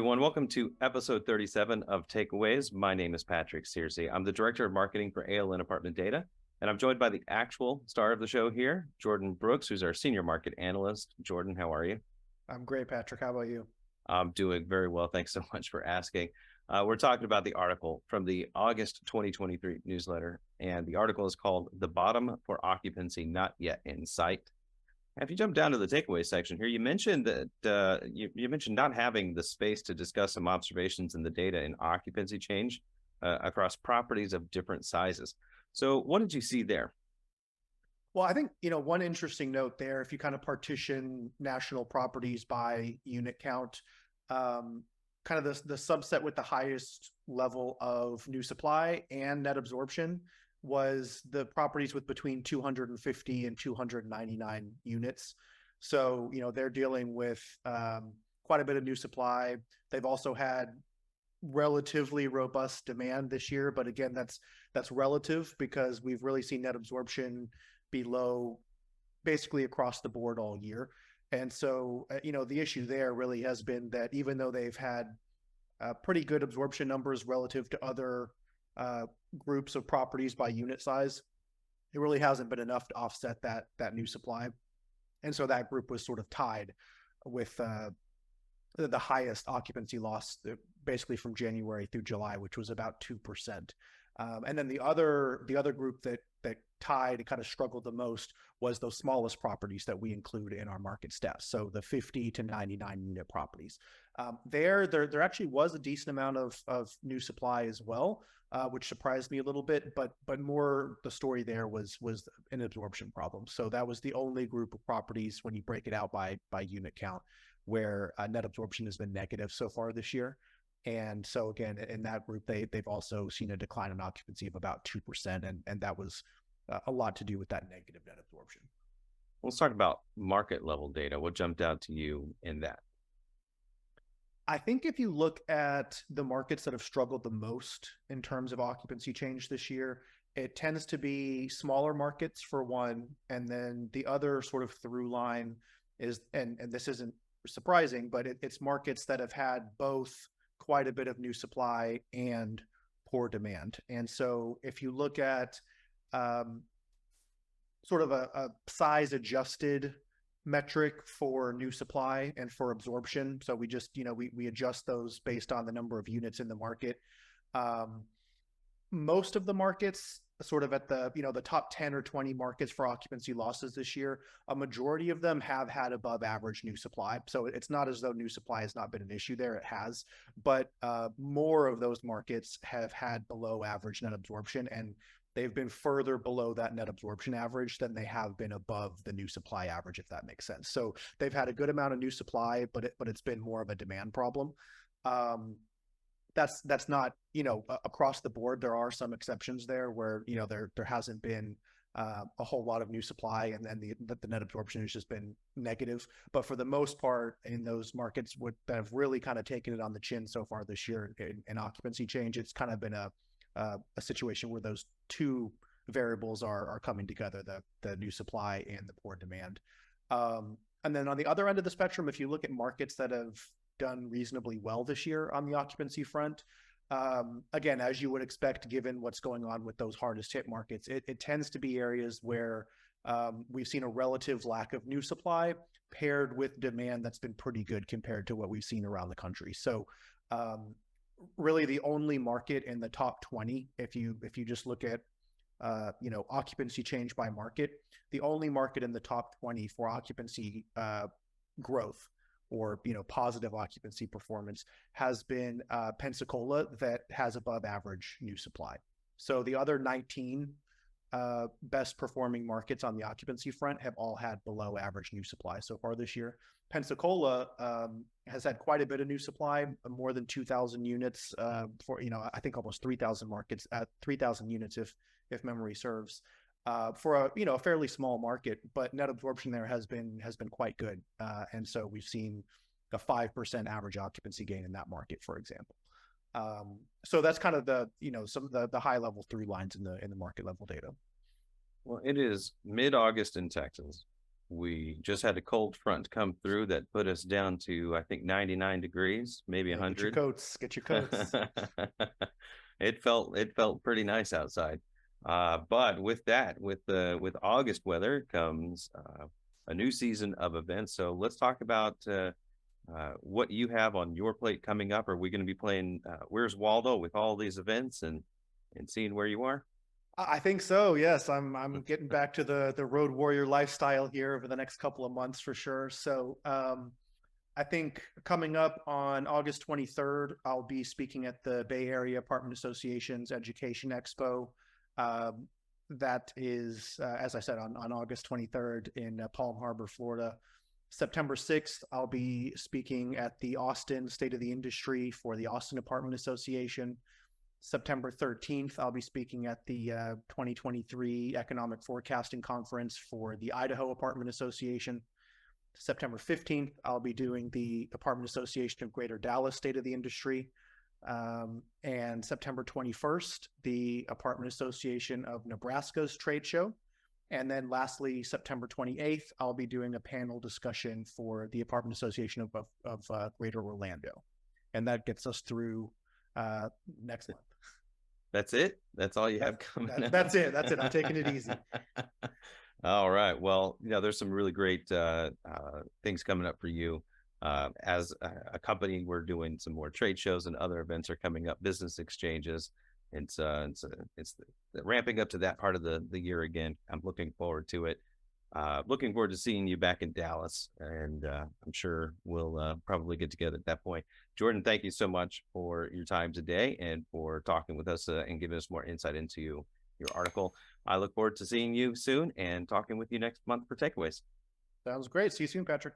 everyone. Welcome to episode 37 of Takeaways. My name is Patrick Searcy. I'm the Director of Marketing for ALN Apartment Data, and I'm joined by the actual star of the show here, Jordan Brooks, who's our Senior Market Analyst. Jordan, how are you? I'm great, Patrick. How about you? I'm doing very well. Thanks so much for asking. We're talking about the article from the August 2023 newsletter, and the article is called "The Bottom for Occupancy Not Yet in Sight." If you jump down to the takeaway section here, you mentioned that you mentioned not having the space to discuss some observations in the data in occupancy change across properties of different sizes. So, what did you see there? Well, I think, one interesting note there, if you kind of partition national properties by unit count, kind of the subset with the highest level of new supply and net absorption was the properties with between 250 and 299 units. So, they're dealing with quite a bit of new supply. They've also had relatively robust demand this year, but again, that's relative because we've really seen net absorption be low basically across the board all year. And so, the issue there really has been that even though they've had pretty good absorption numbers relative to other groups of properties by unit size, it really hasn't been enough to offset that new supply. And so that group was sort of tied with the highest occupancy loss basically from January through July, which was about 2%. And then the other group that tied and kind of struggled the most was those smallest properties that we include in our market stats. So the 50 to 99 unit properties. There actually was a decent amount of new supply as well, which surprised me a little bit. But more the story there was an absorption problem. So that was the only group of properties when you break it out by unit count where net absorption has been negative so far this year. And so again, in that group, they've also seen a decline in occupancy of about 2%, and that was a lot to do with that negative net absorption. Let's talk about market level data. What jumped out to you in that? I think if you look at the markets that have struggled the most in terms of occupancy change this year, it tends to be smaller markets for one, and then the other sort of through line is, and this isn't surprising, but it's markets that have had both quite a bit of new supply and poor demand. And so if you look at sort of a size adjusted metric for new supply and for absorption, so we just, we adjust those based on the number of units in the market. Most of the markets sort of at the top 10 or 20 markets for occupancy losses this year, a majority of them have had above average new supply. So it's not as though new supply has not been an issue there. It has, but more of those markets have had below average net absorption, and they've been further below that net absorption average than they have been above the new supply average, if that makes sense. So they've had a good amount of new supply, but it's been more of a demand problem. That's not, across the board. There are some exceptions there where, there hasn't been a whole lot of new supply, and then the net absorption has just been negative. But for the most part, in those markets that have really kind of taken it on the chin so far this year in occupancy change, it's kind of been a situation where those two variables are coming together, the new supply and the poor demand. And then on the other end of the spectrum, if you look at markets that have done reasonably well this year on the occupancy front, again, as you would expect, given what's going on with those hardest hit markets, it tends to be areas where we've seen a relative lack of new supply paired with demand that's been pretty good compared to what we've seen around the country. So really the only market in the top 20, if you just look at occupancy change by market, the only market in the top 20 for occupancy growth or positive occupancy performance has been Pensacola, that has above average new supply. So the other 19 best performing markets on the occupancy front have all had below average new supply so far this year. Pensacola has had quite a bit of new supply, more than 2,000 units for I think almost 3,000 markets at 3,000 units if memory serves. For a fairly small market, but net absorption there has been quite good, and so we've seen a 5% average occupancy gain in that market, for example. So that's kind of some of the high level through lines in the market level data. Well, it is mid-August in Texas, We just had a cold front come through that put us down to, I think, 99 degrees, maybe Yeah, get your 100. coats, get your coats. It felt pretty nice outside. But with that, with August weather comes a new season of events. So let's talk about what you have on your plate coming up. Are we going to be playing Where's Waldo with all these events and seeing where you are? I think so. Yes, I'm getting back to the road warrior lifestyle here over the next couple of months for sure. So I think coming up on August 23rd, I'll be speaking at the Bay Area Apartment Association's Education Expo. Um, that is, as I said, on August 23rd in Palm Harbor, Florida. September 6th, I'll be speaking at the Austin State of the Industry for the Austin Apartment Association. September 13th, I'll be speaking at the 2023 Economic Forecasting Conference for the Idaho Apartment Association. September 15th, I'll be doing the Apartment Association of Greater Dallas State of the Industry. And September 21st, the Apartment Association of Nebraska's trade show. And then lastly, September 28th, I'll be doing a panel discussion for the Apartment Association of Greater Orlando. And that gets us through next month. That's it. That's all you have coming up. That's it. That's it. I'm taking it easy. All right. Well, there's some really great things coming up for you. As a company, we're doing some more trade shows and other events are coming up, business exchanges. It's ramping up to that part of the year again. I'm looking forward to it. Looking forward to seeing you back in Dallas, and I'm sure we'll probably get together at that point. Jordan, thank you so much for your time today and for talking with us and giving us more insight into your article. I look forward to seeing you soon and talking with you next month for takeaways. Sounds great. See you soon, Patrick.